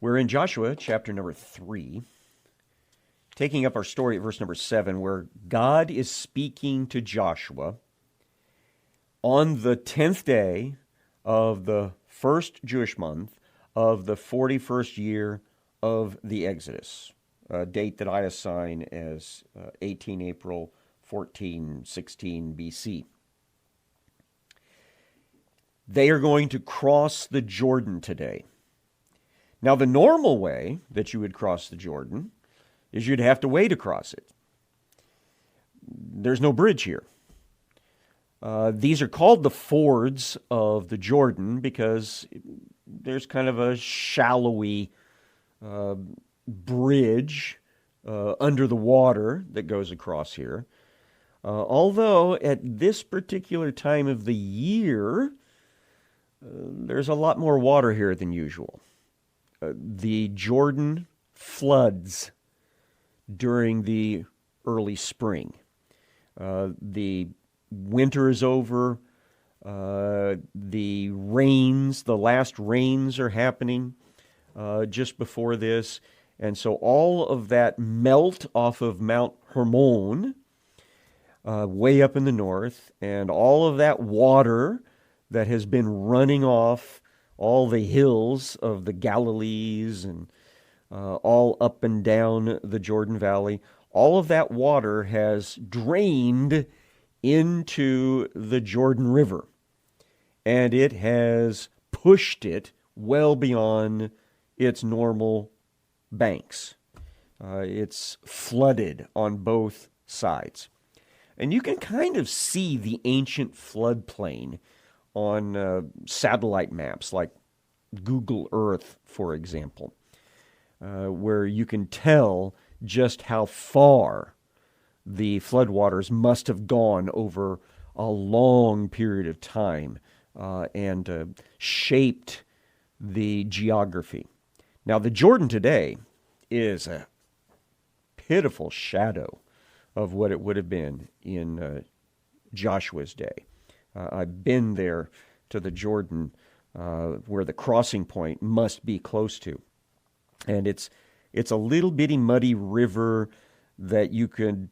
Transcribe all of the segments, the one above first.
We're in Joshua chapter number 3, taking up our story at verse number 7, where God is speaking to Joshua on the 10th day of the first Jewish month of the 41st year of the Exodus, a date that I assign as 18 April 1416 BC. They are going to cross the Jordan today. Now, the normal way that you would cross the Jordan is you'd have to wade across it. There's no bridge here. These are called the fords of the Jordan because there's kind of a shallowy bridge under the water that goes across here. Although at this particular time of the year, there's a lot more water here than usual. The Jordan floods during the early spring. The winter is over. The last rains are happening just before this. And so all of that melt off of Mount Hermon, way up in the north, and all of that water that has been running off all the hills of the Galilees and all up and down the Jordan Valley, all of that water has drained into the Jordan River, and it has pushed it well beyond its normal banks. It's flooded on both sides. And you can kind of see the ancient floodplain on satellite maps like Google Earth, for example, where you can tell just how far the floodwaters must have gone over a long period of time and shaped the geography. Now, the Jordan today is a pitiful shadow of what it would have been in Joshua's day. I've been there to the Jordan where the crossing point must be close to. And it's a little bitty muddy river that you could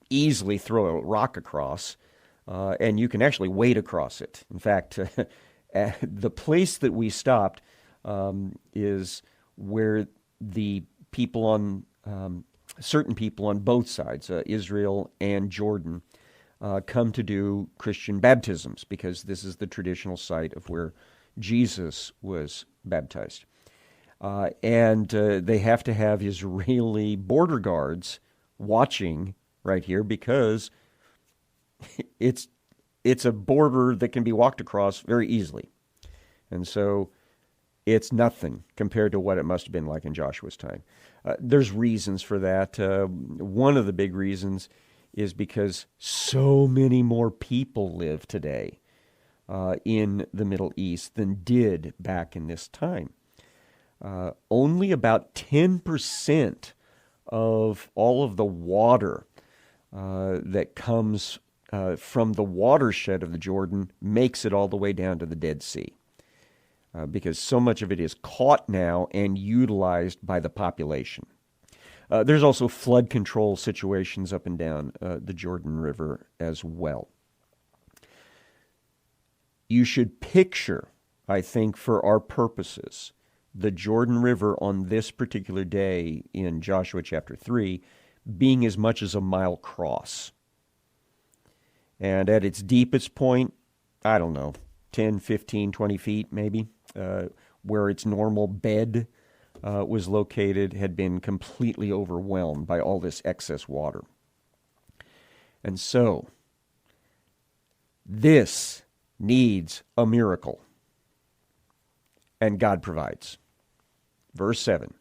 easily throw a rock across, and you can actually wade across it. In fact, the place that we stopped is where the people on certain people on both sides, Israel and Jordan, come to do Christian baptisms, because this is the traditional site of where Jesus was baptized. And they have to have Israeli border guards watching right here because it's a border that can be walked across very easily. And so it's nothing compared to what it must have been like in Joshua's time. There's reasons for that. One of the big reasons is because so many more people live today in the Middle East than did back in this time. Only about 10% of all of the water that comes from the watershed of the Jordan makes it all the way down to the Dead Sea, because so much of it is caught now and utilized by the population. There's also flood control situations up and down the Jordan River as well. You should picture, I think, for our purposes, the Jordan River on this particular day in Joshua chapter 3 being as much as a mile across. And at its deepest point, I don't know, 10, 15, 20 feet maybe, where its normal bed was located, had been completely overwhelmed by all this excess water. And so, this needs a miracle. And God provides. Verse 7.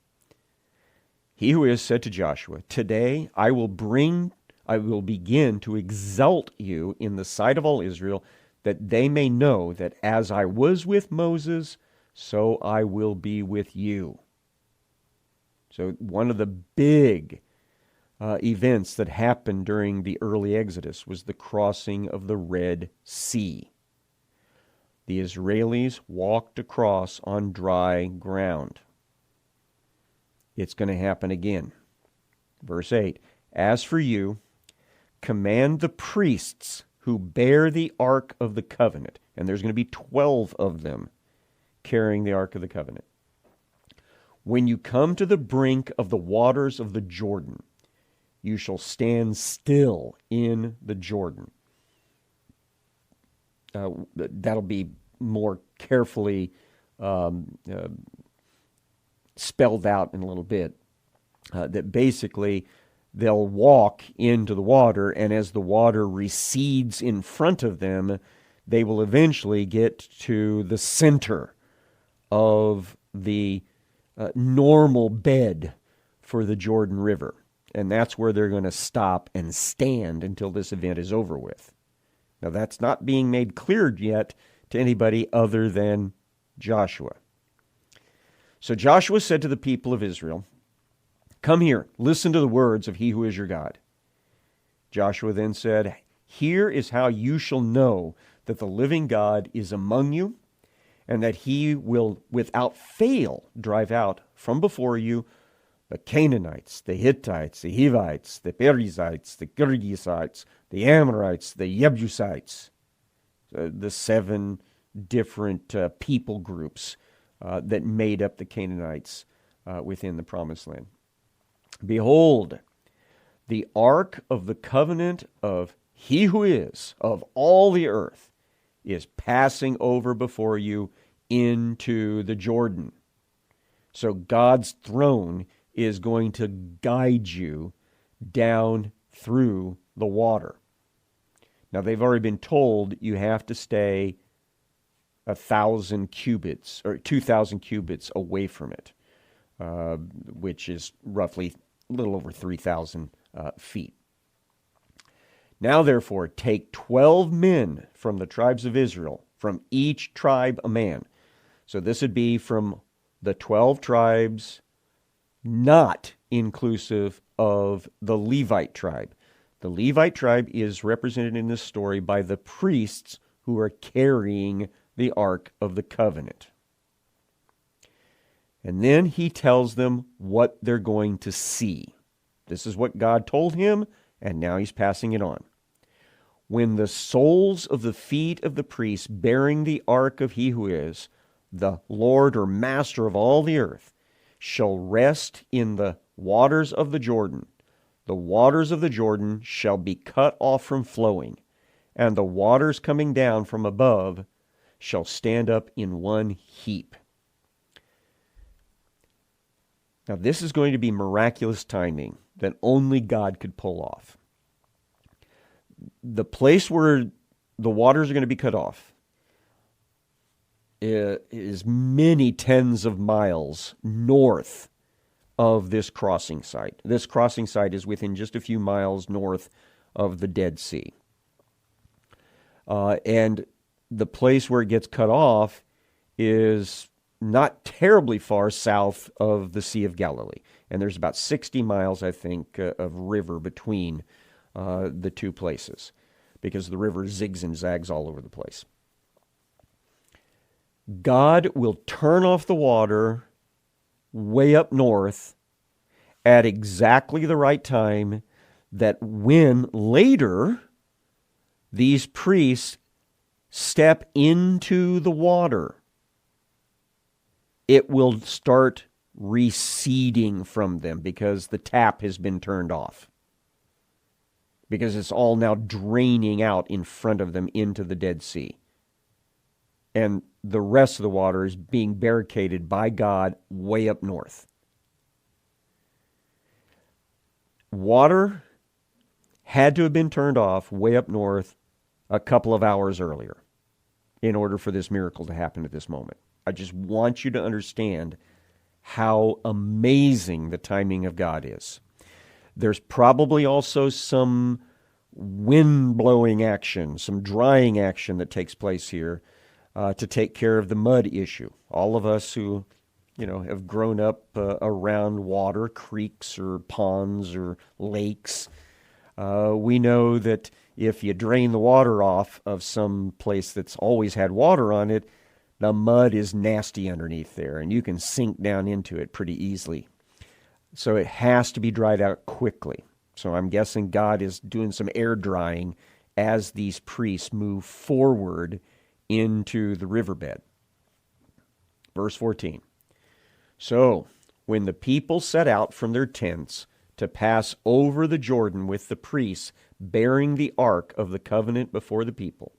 He who is said to Joshua, "Today I will begin to exalt you in the sight of all Israel, that they may know that as I was with Moses, so I will be with you." So one of the big events that happened during the early Exodus was the crossing of the Red Sea. The Israelis walked across on dry ground. it's going to happen again. Verse 8, as for you, command the priests who bear the Ark of the Covenant, and there's going to be 12 of them carrying the Ark of the Covenant. When you come to the brink of the waters of the Jordan, you shall stand still in the Jordan. That'll be more carefully spelled out in a little bit. That basically they'll walk into the water, and as the water recedes in front of them, they will eventually get to the center of the normal bed for the Jordan River. And that's where they're going to stop and stand until this event is over with. Now, that's not being made clear yet to anybody other than Joshua. So Joshua said to the people of Israel, come here, listen to the words of he who is your God. Joshua then said, here is how you shall know that the living God is among you, and that he will without fail drive out from before you the Canaanites, the Hittites, the Hivites, the Perizzites, the Girgasites, the Amorites, the Jebusites, the 7 different people groups that made up the Canaanites within the Promised Land. Behold, the ark of the covenant of he who is of all the earth is passing over before you into the Jordan. So God's throne is going to guide you down through the water. Now, they've already been told you have to stay 1,000 cubits or 2,000 cubits away from it, which is roughly a little over 3,000 feet. Now, therefore, take 12 men from the tribes of Israel, from each tribe a man. So this would be from the 12 tribes, not inclusive of the Levite tribe. The Levite tribe is represented in this story by the priests who are carrying the Ark of the Covenant. And then he tells them what they're going to see. This is what God told him, and now he's passing it on. When the soles of the feet of the priests bearing the ark of he who is, the Lord or Master of all the earth, shall rest in the waters of the Jordan, the waters of the Jordan shall be cut off from flowing, and the waters coming down from above shall stand up in one heap. Now, this is going to be miraculous timing that only God could pull off. The place where the waters are going to be cut off is many tens of miles north of this crossing site. This crossing site is within just a few miles north of the Dead Sea. And the place where it gets cut off is not terribly far south of the Sea of Galilee. And there's about 60 miles, I think, of river between the two places, because the river zigs and zags all over the place. God will turn off the water way up north at exactly the right time, that when later these priests step into the water, it will start receding from them because the tap has been turned off. Because it's all now draining out in front of them into the Dead Sea. And the rest of the water is being barricaded by God way up north. Water had to have been turned off way up north a couple of hours earlier in order for this miracle to happen at this moment. I just want you to understand how amazing the timing of God is. There's probably also some wind blowing action, some drying action that takes place here to take care of the mud issue. All of us who, have grown up around water, creeks or ponds or lakes, we know that if you drain the water off of some place that's always had water on it, the mud is nasty underneath there, and you can sink down into it pretty easily. So it has to be dried out quickly. So I'm guessing God is doing some air drying as these priests move forward into the riverbed. Verse 14. So when the people set out from their tents to pass over the Jordan with the priests bearing the ark of the covenant before the people,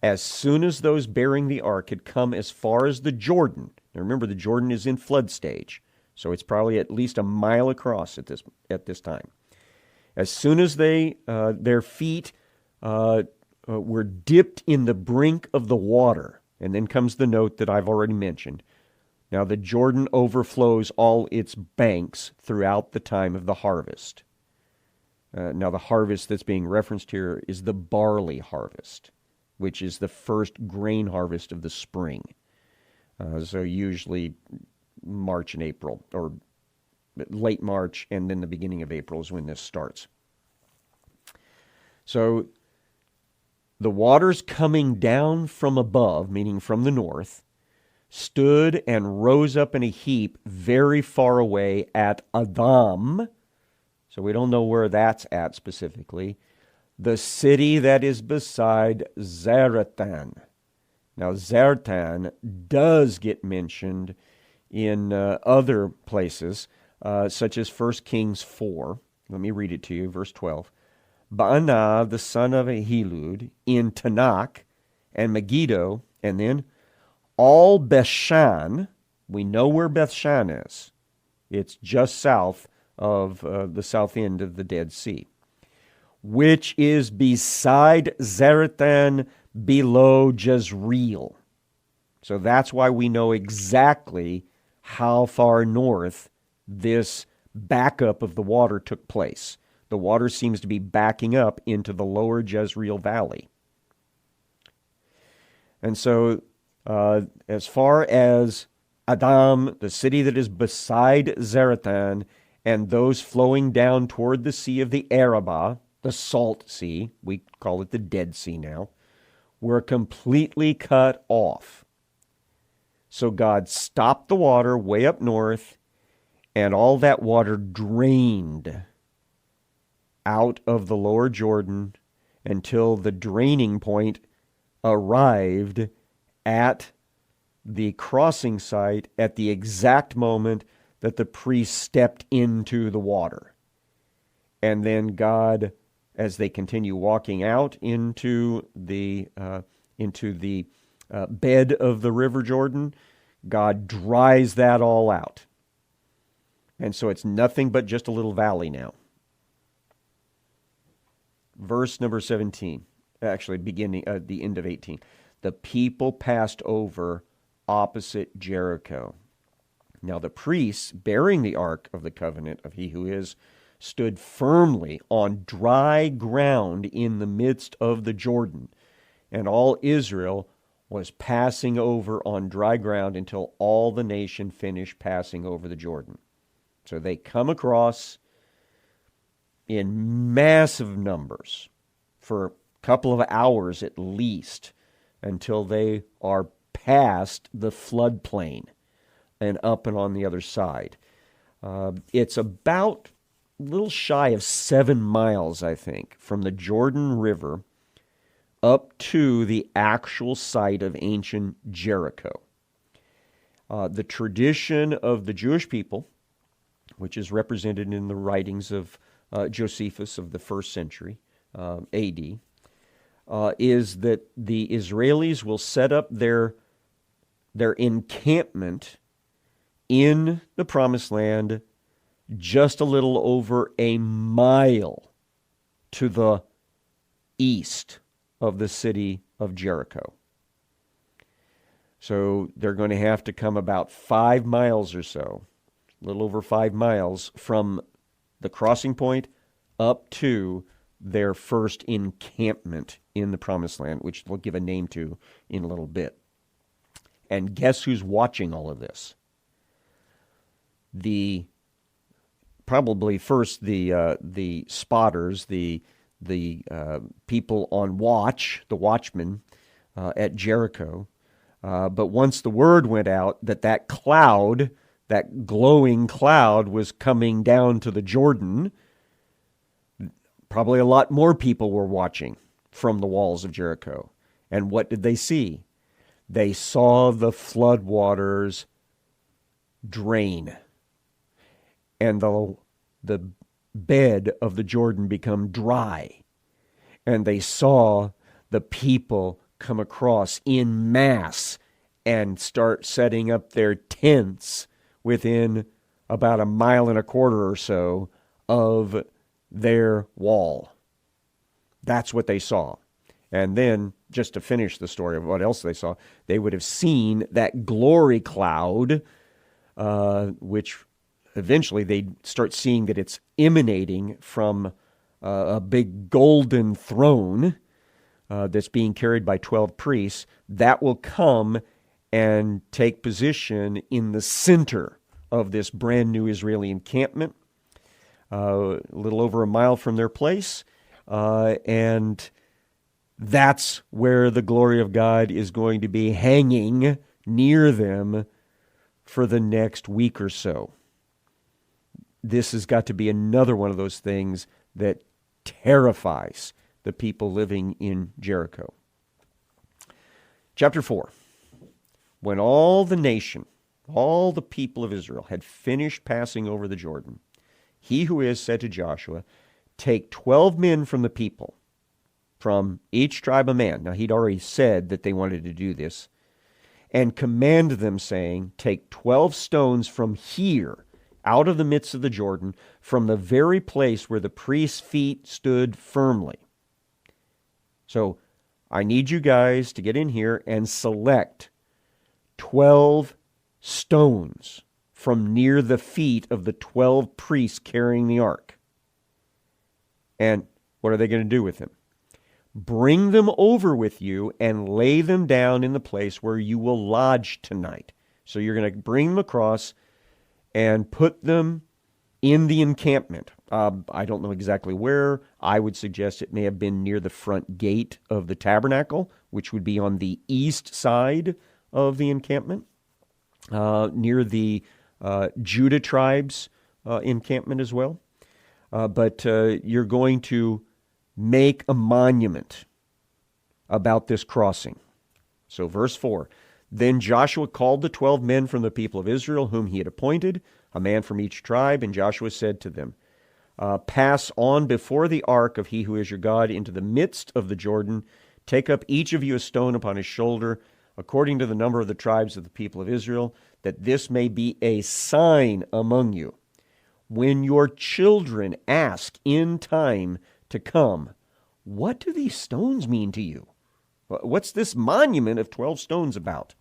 as soon as those bearing the ark had come as far as the Jordan, now remember the Jordan is in flood stage, so it's probably at least a mile across at this time. As soon as their feet were dipped in the brink of the water, and then comes the note that I've already mentioned. Now the Jordan overflows all its banks throughout the time of the harvest. Now the harvest that's being referenced here is the barley harvest, which is the first grain harvest of the spring. So usually March and April, or late March and then the beginning of April is when this starts. So the waters coming down from above, meaning from the north, stood and rose up in a heap very far away at Adam. So we don't know where that's at specifically. The city that is beside Zarethan. Now Zarethan does get mentioned in other places, such as 1 Kings 4. Let me read it to you, verse 12. Baana, the son of Ahilud, in Tanakh, and Megiddo, and then all Bethshan. We know where Bethshan is. It's just south of the south end of the Dead Sea, which is beside Zarethan, below Jezreel. So that's why we know exactly how far north this backup of the water took place. The water seems to be backing up into the lower Jezreel Valley. And so as far as Adam, the city that is beside Zarethan, and those flowing down toward the Sea of the Arabah, the Salt Sea, we call it the Dead Sea now, were completely cut off. So God stopped the water way up north, and all that water drained out of the lower Jordan until the draining point arrived at the crossing site at the exact moment that the priest stepped into the water. And then God, as they continue walking out into the bed of the River Jordan, God dries that all out. And so it's nothing but just a little valley now. Verse number 17, actually beginning at the end of 18. The people passed over opposite Jericho. Now the priests bearing the ark of the covenant of He who is stood firmly on dry ground in the midst of the Jordan, and all Israel was passing over on dry ground until all the nation finished passing over the Jordan. So they come across in massive numbers for a couple of hours at least until they are past the floodplain and up and on the other side. It's about a little shy of 7 miles, I think, from the Jordan River up to the actual site of ancient Jericho. The tradition of the Jewish people, which is represented in the writings of Josephus of the 1st century AD, is that the Israelis will set up their encampment in the Promised Land just a little over a mile to the east of the city of Jericho. So they're going to have to come about 5 miles or so, a little over 5 miles from the crossing point up to their first encampment in the Promised Land, which we'll give a name to in a little bit. And guess who's watching all of this? Probably first the spotters, the people on watch, the watchmen at Jericho. But once the word went out that cloud that glowing cloud was coming down to the Jordan, probably a lot more people were watching from the walls of Jericho. And what did they see? They saw the floodwaters drain, and the bed of the Jordan become dry. And they saw the people come across in mass and start setting up their tents within about 1.25 miles or so of their wall. That's what they saw. And then, just to finish the story of what else they saw, they would have seen that glory cloud, which eventually they'd start seeing that it's emanating from a big golden throne that's being carried by 12 priests. That will come and take position in the center of this brand new Israeli encampment, a little over 1 mile from their place. And that's where the glory of God is going to be hanging near them for the next week or so. This has got to be another one of those things that terrifies the people living in Jericho. Chapter 4. When all the nation, all the people of Israel had finished passing over the Jordan, he who is said to Joshua, "Take 12 men from the people, from each tribe a man." Now, he'd already said that they wanted to do this. "And command them, saying, Take 12 stones from here, out of the midst of the Jordan, from the very place where the priest's feet stood firmly." So, I need you guys to get in here and select 12 stones from near the feet of the 12 priests carrying the ark. And what are they going to do with them? "Bring them over with you and lay them down in the place where you will lodge tonight." So you're going to bring them across and put them in the encampment. I don't know exactly where. I would suggest it may have been near the front gate of the tabernacle, which would be on the east side of the encampment, near the Judah tribe's encampment as well. But you're going to make a monument about this crossing. So verse 4, "Then Joshua called the 12 men from the people of Israel whom he had appointed, a man from each tribe, and Joshua said to them, Pass on before the ark of he who is your God into the midst of the Jordan. Take up each of you a stone upon his shoulder, according to the number of the tribes of the people of Israel, that this may be a sign among you. When your children ask in time to come, what do these stones mean to you? What's this monument of 12 stones about?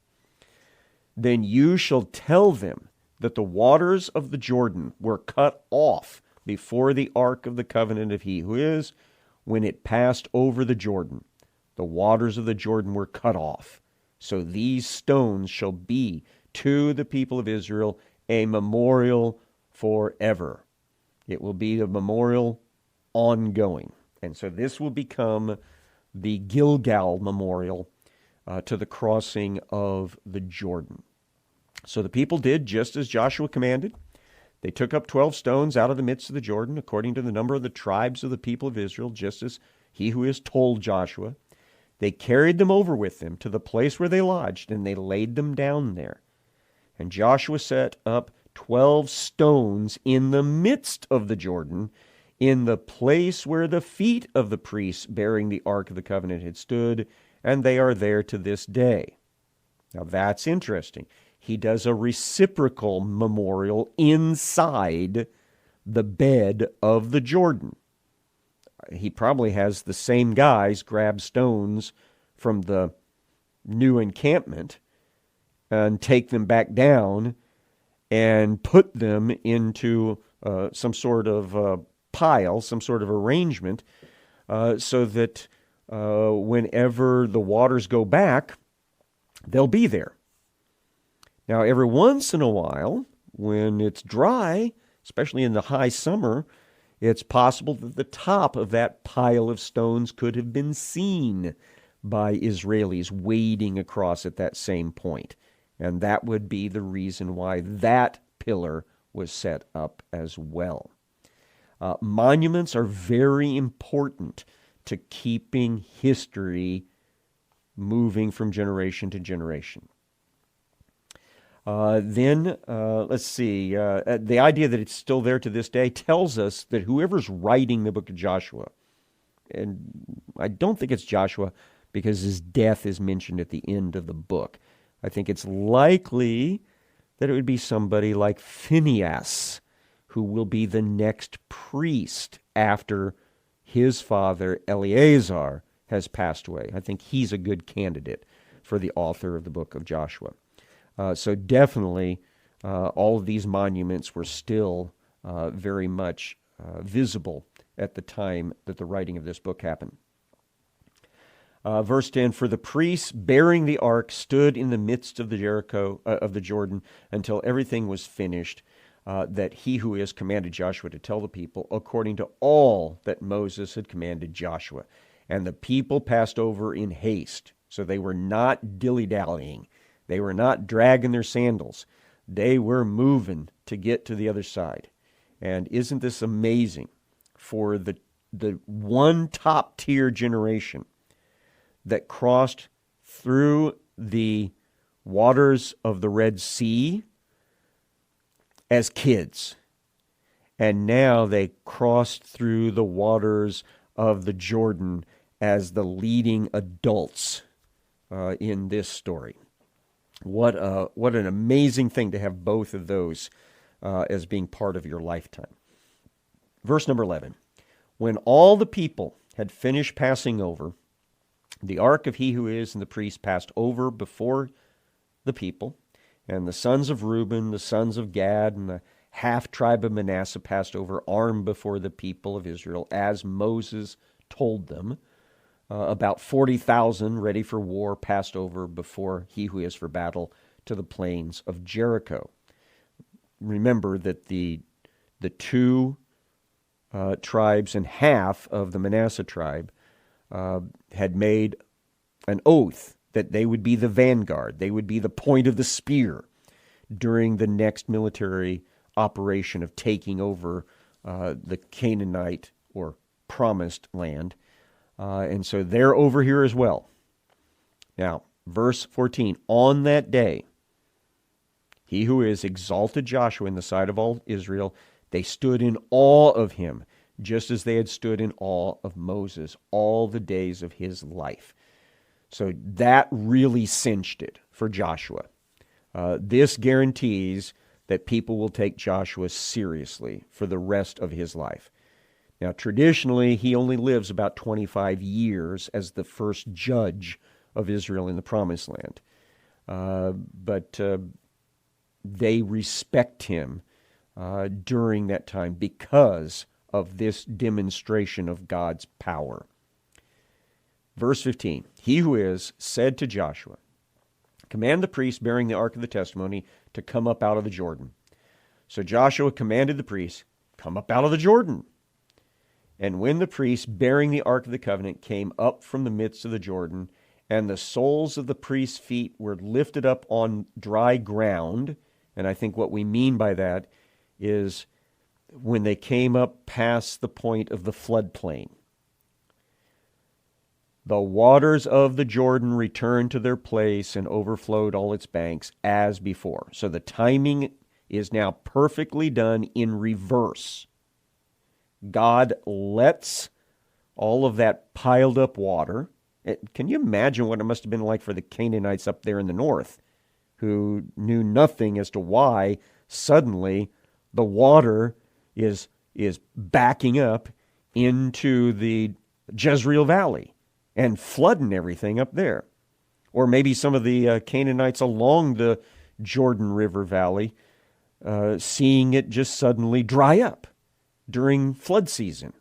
Then you shall tell them that the waters of the Jordan were cut off before the ark of the covenant of he who is, when it passed over the Jordan. The waters of the Jordan were cut off. So these stones shall be to the people of Israel a memorial forever. It will be a memorial ongoing. And so this will become the Gilgal memorial to the crossing of the Jordan. So the people did just as Joshua commanded. They took up 12 stones out of the midst of the Jordan, according to the number of the tribes of the people of Israel, just as he who is told Joshua. They carried them over with them to the place where they lodged, and they laid them down there. And Joshua set up 12 stones in the midst of the Jordan, in the place where the feet of the priests bearing the Ark of the Covenant had stood, and they are there to this day. Now that's interesting. He does a reciprocal memorial inside the bed of the Jordan. He probably has the same guys grab stones from the new encampment and take them back down and put them into some sort of pile, some sort of arrangement, so that whenever the waters go back, they'll be there. Now, every once in a while, when it's dry, especially in the high summer, it's possible that the top of that pile of stones could have been seen by Israelis wading across at that same point. And that would be the reason why that pillar was set up as well. Monuments are very important to keeping history moving from generation to generation. Let's see. The idea that it's still there to this day tells us that whoever's writing the book of Joshua, and I don't think it's Joshua because his death is mentioned at the end of the book. I think it's likely that it would be somebody like Phinehas, who will be the next priest after his father Eleazar has passed away. I think he's a good candidate for the author of the book of Joshua. So definitely all of these monuments were still very much visible at the time that the writing of this book happened. Verse 10, for the priests bearing the ark stood in the midst of the Jordan until everything was finished, that he who is commanded Joshua to tell the people according to all that Moses had commanded Joshua. And the people passed over in haste. So they were not dilly-dallying. They were not dragging their sandals. They were moving to get to the other side. And isn't this amazing for the one top-tier generation that crossed through the waters of the Red Sea as kids, and now they crossed through the waters of the Jordan as the leading adults in this story. What an amazing thing to have both of those as being part of your lifetime. Verse number 11, when all the people had finished passing over, the ark of he who is and the priest passed over before the people, and the sons of Reuben, the sons of Gad, and the half-tribe of Manasseh passed over armed before the people of Israel, as Moses told them. About 40,000 ready for war passed over before he who is for battle to the plains of Jericho. Remember that the two tribes and half of the Manasseh tribe had made an oath that they would be the vanguard, they would be the point of the spear during the next military operation of taking over the Canaanite or promised land. And so they're over here as well. Now, verse 14, on that day, he who is exalted Joshua in the sight of all Israel, they stood in awe of him, just as they had stood in awe of Moses all the days of his life. So that really cinched it for Joshua. This guarantees that people will take Joshua seriously for the rest of his life. Now, traditionally, he only lives about 25 years as the first judge of Israel in the Promised Land. But they respect him during that time because of this demonstration of God's power. Verse 15, he who is said to Joshua, command the priests bearing the ark of the testimony to come up out of the Jordan. So Joshua commanded the priests, come up out of the Jordan. And when the priests bearing the ark of the covenant came up from the midst of the Jordan, and the soles of the priests' feet were lifted up on dry ground, and I think what we mean by that is when they came up past the point of the floodplain, the waters of the Jordan returned to their place and overflowed all its banks as before. So the timing is now perfectly done in reverse. God lets all of that piled up water. Can you imagine what it must have been like for the Canaanites up there in the north, who knew nothing as to why suddenly the water is backing up into the Jezreel Valley and flooding everything up there? Or maybe some of the Canaanites along the Jordan River Valley seeing it just suddenly dry up during flood season.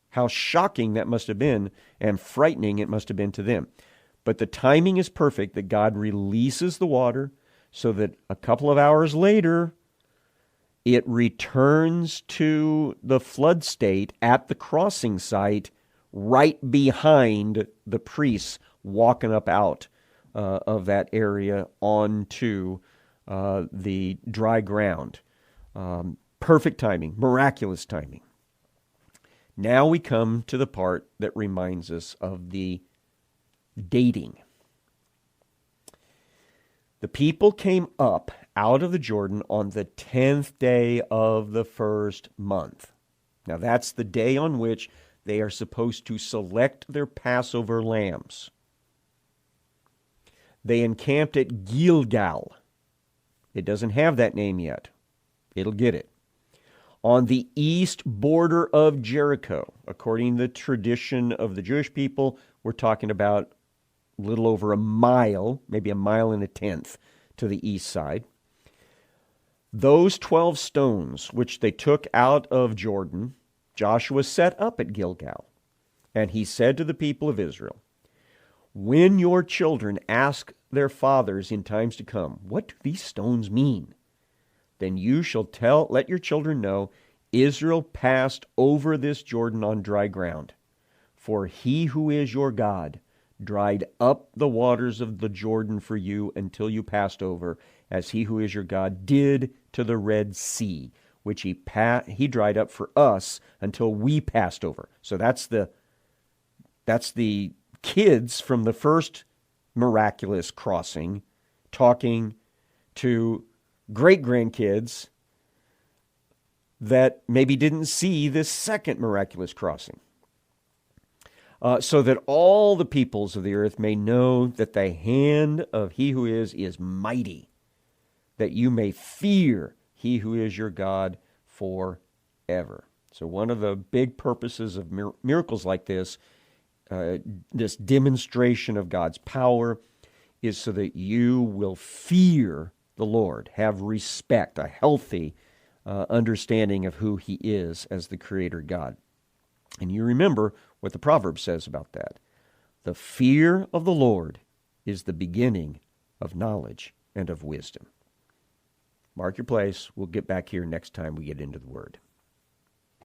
How shocking that must have been and frightening it must have been to them. But the timing is perfect that God releases the water so that a couple of hours later it returns to the flood state at the crossing site right behind the priests walking up out of that area onto the dry ground. Perfect timing, miraculous timing. Now we come to the part that reminds us of the dating. The people came up out of the Jordan on the 10th day of the first month. Now that's the day on which they are supposed to select their Passover lambs. They encamped at Gilgal. It doesn't have that name yet. It'll get it. On the east border of Jericho. According to the tradition of the Jewish people, we're talking about a little over a mile, maybe a mile and a tenth to the east side. Those 12 stones which they took out of Jordan, Joshua set up at Gilgal. And he said to the people of Israel, when your children ask their fathers in times to come, what do these stones mean? Then you shall let your children know, Israel passed over this Jordan on dry ground. For he who is your God dried up the waters of the Jordan for you until you passed over, as he who is your God did to the Red Sea, which he dried up for us until we passed over. So that's the kids from the first miraculous crossing talking to great-grandkids that maybe didn't see this second miraculous crossing. So that all the peoples of the earth may know that the hand of he who is mighty, that you may fear he who is your God forever. So one of the big purposes of miracles like this demonstration of God's power, is so that you will fear the Lord, have respect, a healthy understanding of who he is as the Creator God. And you remember what the proverb says about that. The fear of the Lord is the beginning of knowledge and of wisdom. Mark your place. We'll get back here next time we get into the Word.